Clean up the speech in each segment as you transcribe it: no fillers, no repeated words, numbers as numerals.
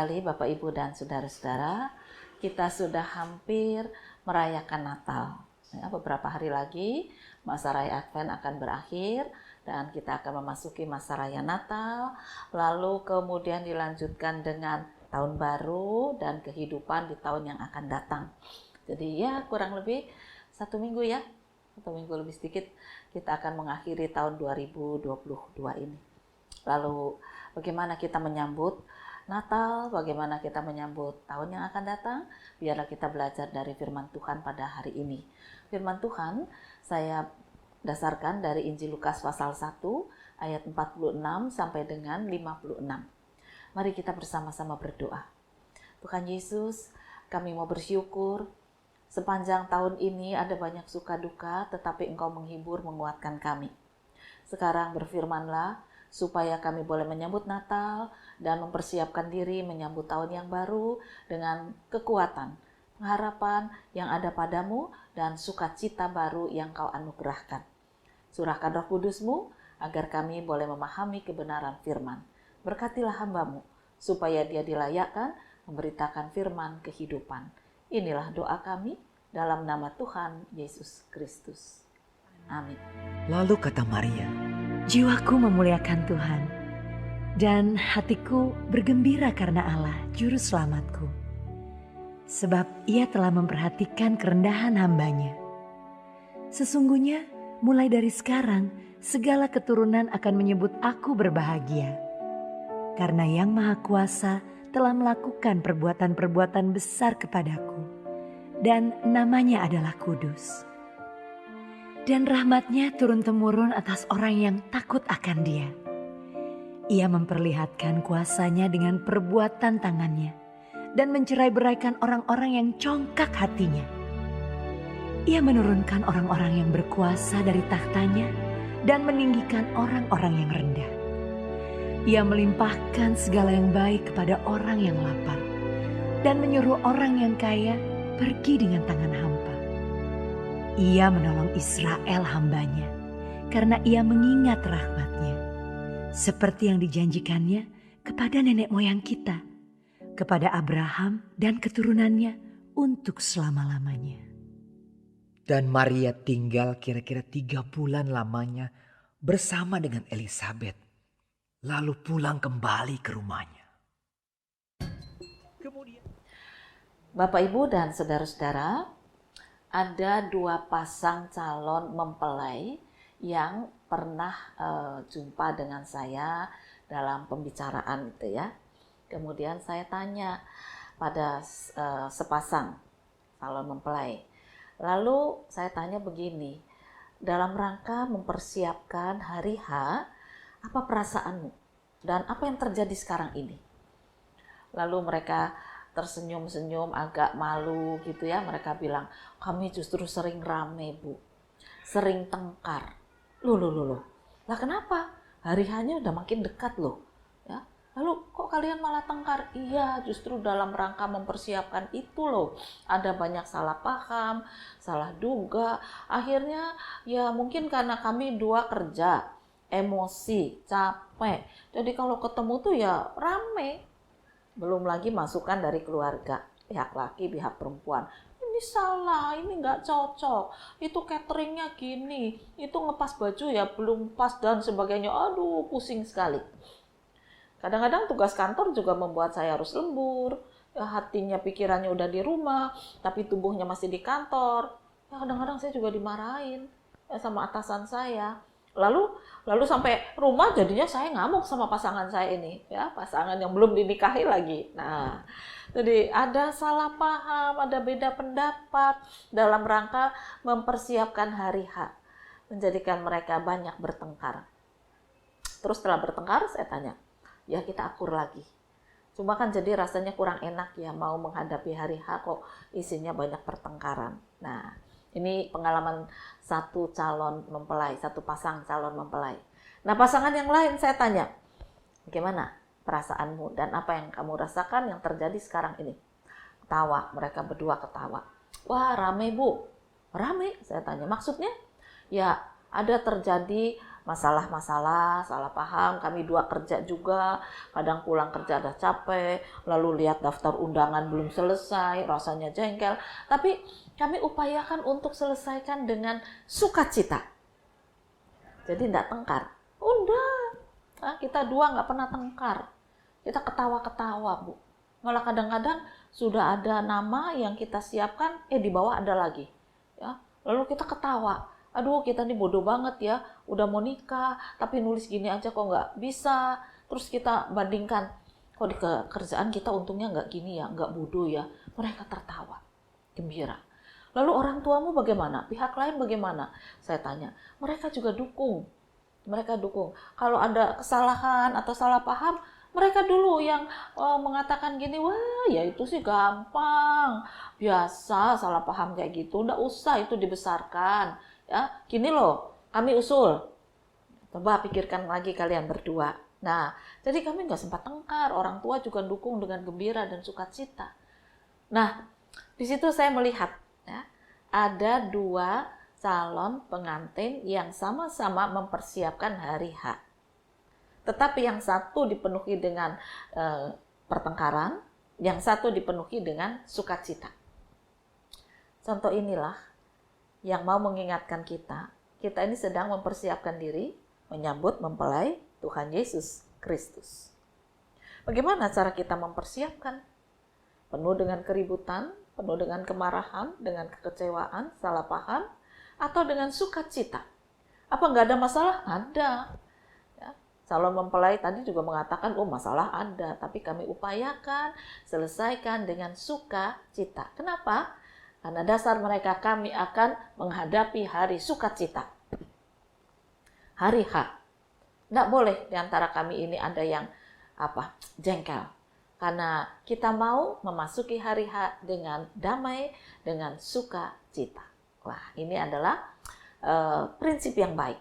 kembali Bapak Ibu dan saudara-saudara. Kita sudah hampir merayakan Natal. Ya, beberapa hari lagi masa raya Advent akan berakhir dan kita akan memasuki masa raya Natal. Lalu kemudian dilanjutkan dengan tahun baru dan kehidupan di tahun yang akan datang. Jadi ya kurang lebih 1 minggu ya, 1 minggu lebih sedikit kita akan mengakhiri tahun 2022 ini. Lalu bagaimana kita menyambut Natal, bagaimana kita menyambut tahun yang akan datang? Biarlah kita belajar dari firman Tuhan pada hari ini. Firman Tuhan saya dasarkan dari Injil Lukas pasal 1 ayat 46 sampai dengan 56. Mari kita bersama-sama berdoa. Tuhan Yesus, kami mau bersyukur sepanjang tahun ini ada banyak suka duka, tetapi Engkau menghibur, menguatkan kami. Sekarang berfirman-Lah, supaya kami boleh menyambut Natal dan mempersiapkan diri menyambut tahun yang baru dengan kekuatan, pengharapan yang ada padamu dan sukacita baru yang Kau anugerahkan. Surahkan Roh Kudus-Mu agar kami boleh memahami kebenaran firman. Berkatilah hamba-Mu supaya dia dilayakkan memberitakan firman kehidupan. Inilah doa kami dalam nama Tuhan Yesus Kristus. Amin. Lalu kata Maria, jiwaku memuliakan Tuhan, dan hatiku bergembira karena Allah, Juru Selamatku. Sebab Ia telah memperhatikan kerendahan hamba-Nya. Sesungguhnya, mulai dari sekarang, segala keturunan akan menyebut aku berbahagia. Karena Yang Maha Kuasa telah melakukan perbuatan-perbuatan besar kepadaku, dan namanya adalah kudus. Dan rahmat-Nya turun-temurun atas orang yang takut akan Dia. Ia memperlihatkan kuasa-Nya dengan perbuatan tangan-Nya dan mencerai-beraikan orang-orang yang congkak hatinya. Ia menurunkan orang-orang yang berkuasa dari takhta-Nya dan meninggikan orang-orang yang rendah. Ia melimpahkan segala yang baik kepada orang yang lapar dan menyuruh orang yang kaya pergi dengan tangan hampa. Ia menolong Israel hamba-Nya, karena Ia mengingat rahmat-Nya, seperti yang dijanjikannya kepada nenek moyang kita, kepada Abraham dan keturunannya untuk selama-lamanya. dan Maria tinggal kira-kira 3 bulan lamanya bersama dengan Elisabet, lalu pulang kembali ke rumahnya. Bapak, Ibu, dan saudara-saudara, ada 2 pasang calon mempelai yang pernah jumpa dengan saya dalam pembicaraan itu ya. Kemudian saya tanya pada sepasang calon mempelai. Lalu saya tanya begini, dalam rangka mempersiapkan hari H, apa perasaanmu? Dan apa yang terjadi sekarang ini? Lalu mereka tersenyum-senyum, agak malu gitu ya. Mereka bilang, kami justru sering rame Bu, sering tengkar. Loh. Lah kenapa? Hari hanya udah makin dekat loh. Ya. Lalu kok kalian malah tengkar? Iya, justru dalam rangka mempersiapkan itu loh. Ada banyak salah paham, salah duga. Akhirnya ya mungkin karena kami 2 kerja, emosi, capek. Jadi kalau ketemu tuh ya rame. Belum lagi masukan dari keluarga, pihak laki, pihak perempuan. Ini salah, ini nggak cocok, itu cateringnya gini, itu ngepas baju ya belum pas dan sebagainya. Aduh, pusing sekali. Kadang-kadang tugas kantor juga membuat saya harus lembur. Ya, hatinya, pikirannya udah di rumah, tapi tubuhnya masih di kantor. Ya, kadang-kadang saya juga dimarahin ya, sama atasan saya. Lalu sampai rumah jadinya saya ngamuk sama pasangan saya ini, ya, pasangan yang belum dinikahi lagi. Nah, jadi ada salah paham, ada beda pendapat dalam rangka mempersiapkan hari H, menjadikan mereka banyak bertengkar. Terus setelah bertengkar saya tanya, ya kita akur lagi. Cuma kan jadi rasanya kurang enak ya mau menghadapi hari H kok isinya banyak pertengkaran. Nah, ini pengalaman 1 calon mempelai, 1 pasang calon mempelai. Nah, pasangan yang lain saya tanya, bagaimana perasaanmu dan apa yang kamu rasakan yang terjadi sekarang ini? Ketawa, mereka berdua ketawa. Wah, rame Bu. Rame? Saya tanya, maksudnya? Ya, ada terjadi masalah-masalah, salah paham. Kami dua kerja juga, kadang pulang kerja udah capek, lalu lihat daftar undangan belum selesai, rasanya jengkel. Tapi kami upayakan untuk selesaikan dengan sukacita. Jadi tidak tengkar. Udah, kita dua nggak pernah tengkar. Kita ketawa-ketawa, Bu. Malah kadang-kadang sudah ada nama yang kita siapkan, di bawah ada lagi. Ya, lalu kita ketawa. Aduh, kita nih bodoh banget ya, udah mau nikah, tapi nulis gini aja kok nggak bisa. Terus kita bandingkan, kok di kerjaan kita untungnya nggak gini ya, nggak bodoh ya. Mereka tertawa, gembira. Lalu orang tuamu bagaimana? Pihak lain bagaimana? Saya tanya. Mereka juga dukung. Mereka dukung. Kalau ada kesalahan atau salah paham, mereka dulu yang mengatakan gini, wah ya itu sih gampang. Biasa salah paham kayak gitu, nggak usah itu dibesarkan. Ya, gini loh, kami usul. Coba pikirkan lagi kalian berdua. Nah, jadi kami nggak sempat tengkar. Orang tua juga dukung dengan gembira dan sukacita. Nah, di situ saya melihat ya, ada dua calon pengantin yang sama-sama mempersiapkan hari H. Tetapi yang satu dipenuhi dengan pertengkaran, yang satu dipenuhi dengan sukacita. Contoh inilah yang mau mengingatkan kita ini sedang mempersiapkan diri menyambut mempelai Tuhan Yesus Kristus. Bagaimana cara kita mempersiapkan? Penuh dengan keributan, penuh dengan kemarahan, dengan kekecewaan, salah paham, atau dengan sukacita? Apa nggak ada masalah? Ada. Ya, calon mempelai tadi juga mengatakan, masalah ada, tapi kami upayakan selesaikan dengan sukacita. Kenapa? Karena dasar mereka kami akan menghadapi hari sukacita. Hari H. Tidak boleh di antara kami ini ada yang jengkel. Karena kita mau memasuki hari H dengan damai, dengan sukacita. Wah, ini adalah prinsip yang baik.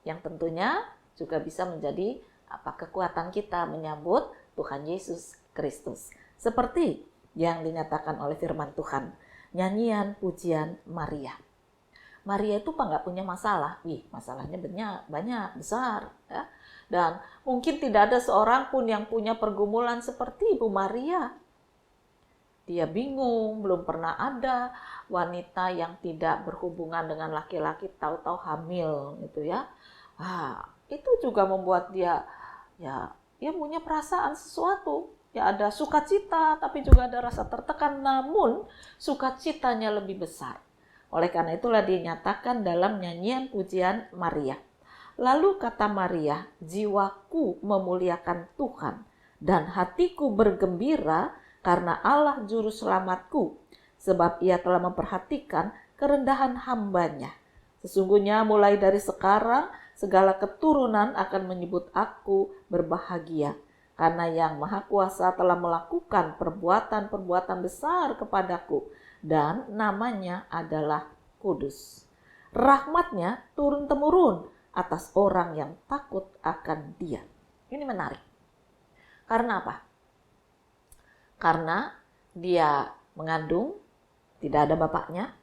Yang tentunya juga bisa menjadi kekuatan kita menyambut Tuhan Yesus Kristus. Seperti yang dinyatakan oleh firman Tuhan. Nyanyian pujian Maria. Maria itu nggak punya masalah. Masalahnya banyak, besar. Ya. Dan mungkin tidak ada seorang pun yang punya pergumulan seperti Ibu Maria. Dia bingung, belum pernah ada wanita yang tidak berhubungan dengan laki-laki tahu-tahu hamil gitu ya. Itu juga membuat dia punya perasaan sesuatu. Ya ada sukacita, tapi juga ada rasa tertekan, namun sukacitanya lebih besar. Oleh karena itulah dinyatakan dalam nyanyian pujian Maria. Lalu kata Maria, jiwaku memuliakan Tuhan, dan hatiku bergembira karena Allah juru selamatku, sebab ia telah memperhatikan kerendahan hambanya. Sesungguhnya mulai dari sekarang, segala keturunan akan menyebut aku berbahagia. Karena yang Maha Kuasa telah melakukan perbuatan-perbuatan besar kepadaku, dan namanya adalah kudus. Rahmatnya turun-temurun atas orang yang takut akan Dia. Ini menarik. Karena apa? Karena dia mengandung, tidak ada bapaknya,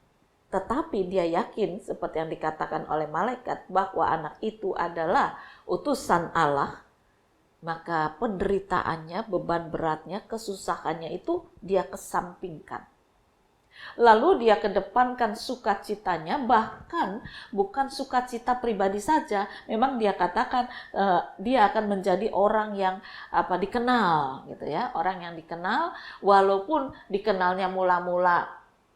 tetapi dia yakin seperti yang dikatakan oleh malaikat bahwa anak itu adalah utusan Allah. Maka penderitaannya, beban beratnya, kesusahannya itu dia kesampingkan. Lalu dia kedepankan sukacitanya, bahkan bukan sukacita pribadi saja. Memang dia katakan dia akan menjadi orang yang dikenal, gitu ya, orang yang dikenal, walaupun dikenalnya mula-mula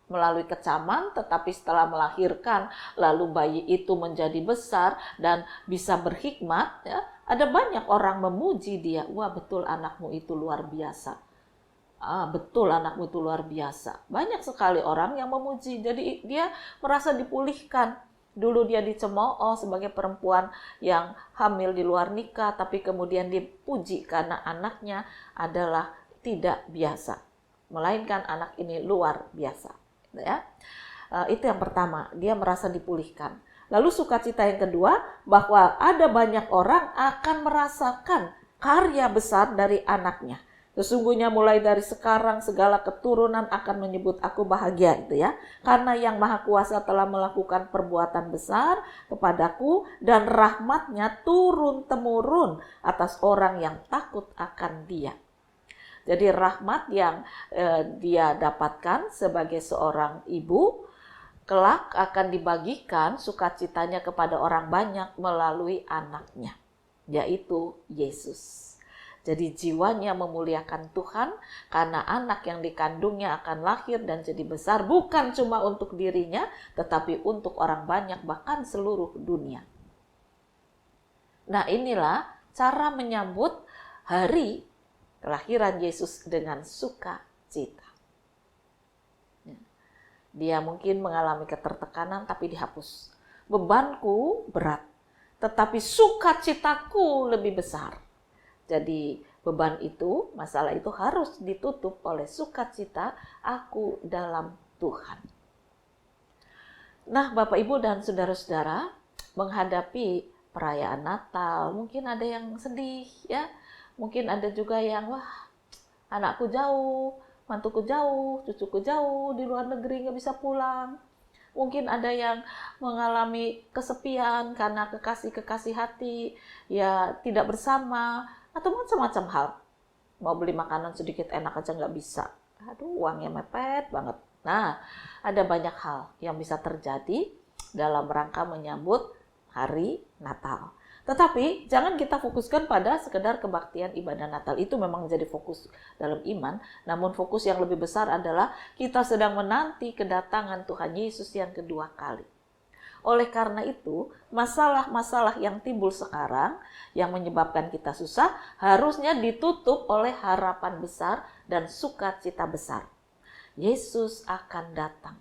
melalui kecaman, tetapi setelah melahirkan, lalu bayi itu menjadi besar dan bisa berhikmat, ya, ada banyak orang memuji dia. Wah, betul anakmu itu luar biasa. Betul anakmu itu luar biasa. Banyak sekali orang yang memuji. Jadi dia merasa dipulihkan. Dulu dia dicemooh sebagai perempuan yang hamil di luar nikah, tapi kemudian dipuji karena anaknya adalah tidak biasa. Melainkan anak ini luar biasa. Ya. Itu yang pertama, dia merasa dipulihkan. Lalu sukacita yang kedua, bahwa ada banyak orang akan merasakan karya besar dari anaknya. Sesungguhnya mulai dari sekarang segala keturunan akan menyebut aku bahagia, gitu ya. Karena yang Maha Kuasa telah melakukan perbuatan besar kepadaku dan rahmatnya turun-temurun atas orang yang takut akan Dia. Jadi rahmat yang dia dapatkan sebagai seorang ibu kelak akan dibagikan sukacitanya kepada orang banyak melalui anaknya, yaitu Yesus. Jadi jiwanya memuliakan Tuhan karena anak yang dikandungnya akan lahir dan jadi besar bukan cuma untuk dirinya, tetapi untuk orang banyak bahkan seluruh dunia. Nah, inilah cara menyambut hari kelahiran Yesus dengan sukacita. Dia mungkin mengalami ketertekanan tapi dihapus. Bebanku berat, tetapi sukacitaku lebih besar. Jadi beban itu, masalah itu harus ditutup oleh sukacita aku dalam Tuhan. Nah, Bapak, Ibu, dan saudara-saudara, menghadapi perayaan Natal, mungkin ada yang sedih ya. Mungkin ada juga yang, wah, anakku jauh, mantuku jauh, cucuku jauh, di luar negeri nggak bisa pulang. Mungkin ada yang mengalami kesepian karena kekasih-kekasih hati, ya tidak bersama, atau macam-macam hal. Mau beli makanan sedikit enak aja nggak bisa. Aduh, uangnya mepet banget. Nah, ada banyak hal yang bisa terjadi dalam rangka menyambut hari Natal. Tetapi jangan kita fokuskan pada sekedar kebaktian ibadah Natal. Itu memang menjadi fokus dalam iman. Namun fokus yang lebih besar adalah kita sedang menanti kedatangan Tuhan Yesus yang kedua kali. Oleh karena itu, masalah-masalah yang timbul sekarang yang menyebabkan kita susah harusnya ditutup oleh harapan besar dan sukacita besar. Yesus akan datang.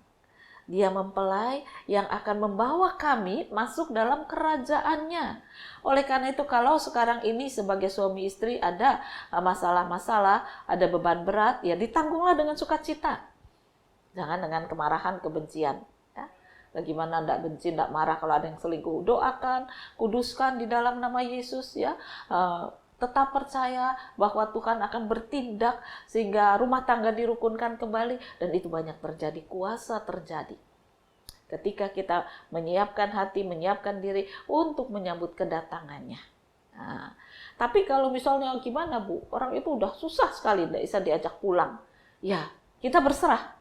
Dia mempelai yang akan membawa kami masuk dalam kerajaannya. Oleh karena itu, kalau sekarang ini sebagai suami istri ada masalah-masalah, ada beban berat, ya ditanggunglah dengan sukacita. Jangan dengan kemarahan, kebencian. Bagaimana tidak benci, tidak marah kalau ada yang selingkuh. Doakan, kuduskan di dalam nama Yesus ya. Tetap percaya bahwa Tuhan akan bertindak sehingga rumah tangga dirukunkan kembali. Dan itu banyak terjadi, kuasa terjadi. Ketika kita menyiapkan hati, menyiapkan diri untuk menyambut kedatangannya. Nah, tapi kalau misalnya gimana Bu? Orang itu udah susah sekali, tidak bisa diajak pulang. Ya, kita berserah.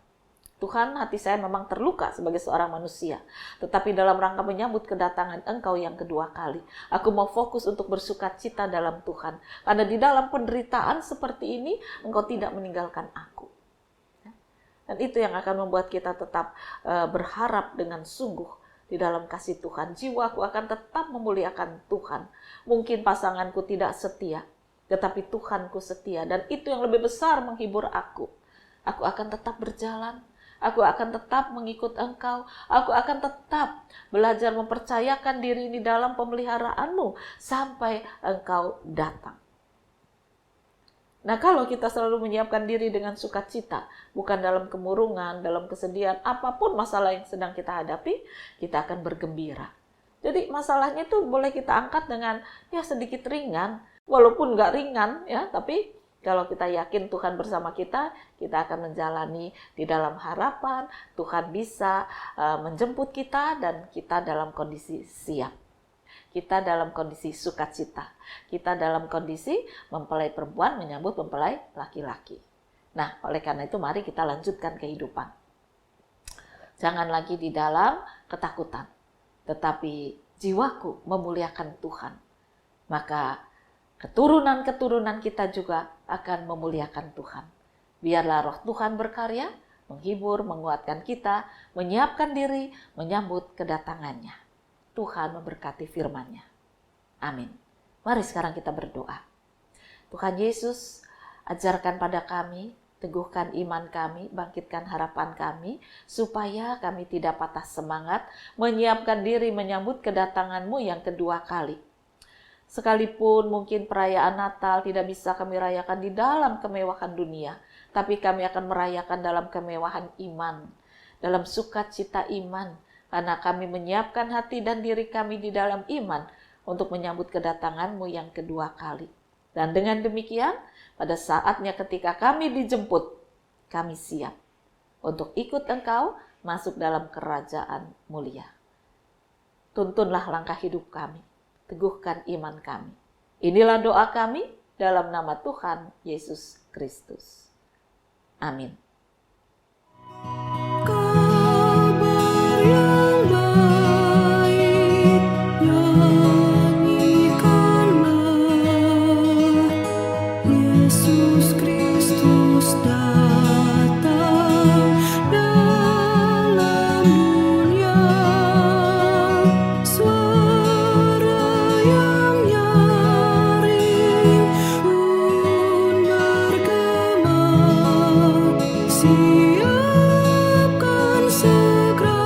Tuhan, hati saya memang terluka sebagai seorang manusia. Tetapi dalam rangka menyambut kedatangan Engkau yang kedua kali, aku mau fokus untuk bersukacita dalam Tuhan. Karena di dalam penderitaan seperti ini, Engkau tidak meninggalkan aku. Dan itu yang akan membuat kita tetap berharap dengan sungguh di dalam kasih Tuhan. Jiwaku akan tetap memuliakan Tuhan. Mungkin pasanganku tidak setia, tetapi Tuhanku setia. Dan itu yang lebih besar menghibur aku. Aku akan tetap berjalan. Aku akan tetap mengikut Engkau. Aku akan tetap belajar mempercayakan diri di dalam pemeliharaanmu sampai Engkau datang. Nah, kalau kita selalu menyiapkan diri dengan sukacita, bukan dalam kemurungan, dalam kesedihan, apapun masalah yang sedang kita hadapi, kita akan bergembira. Jadi masalahnya itu boleh kita angkat dengan ya sedikit ringan, walaupun nggak ringan ya, tapi kalau kita yakin Tuhan bersama kita, kita akan menjalani di dalam harapan, Tuhan bisa menjemput kita dan kita dalam kondisi siap. Kita dalam kondisi sukacita. Kita dalam kondisi mempelai perempuan menyambut mempelai laki-laki. Nah, oleh karena itu mari kita lanjutkan kehidupan. Jangan lagi di dalam ketakutan, tetapi jiwaku memuliakan Tuhan. Maka keturunan-keturunan kita juga akan memuliakan Tuhan. Biarlah roh Tuhan berkarya, menghibur, menguatkan kita, menyiapkan diri, menyambut kedatangannya. Tuhan memberkati firman-Nya. Amin. Mari sekarang kita berdoa. Tuhan Yesus, ajarkan pada kami, teguhkan iman kami, bangkitkan harapan kami, supaya kami tidak patah semangat, menyiapkan diri menyambut kedatangan-Mu yang kedua kali. Sekalipun mungkin perayaan Natal tidak bisa kami rayakan di dalam kemewahan dunia, tapi kami akan merayakan dalam kemewahan iman, dalam sukacita iman, karena kami menyiapkan hati dan diri kami di dalam iman untuk menyambut kedatangan-Mu yang kedua kali. Dan dengan demikian, pada saatnya ketika kami dijemput, kami siap untuk ikut Engkau masuk dalam kerajaan mulia. Tuntunlah langkah hidup kami, teguhkan iman kami. Inilah doa kami dalam nama Tuhan Yesus Kristus. Amin. Kabar yang baik, nyanyikanlah. Yesus Kristus datang dalam dunia. Suara yang nyaring pun bergema. Siapkan segera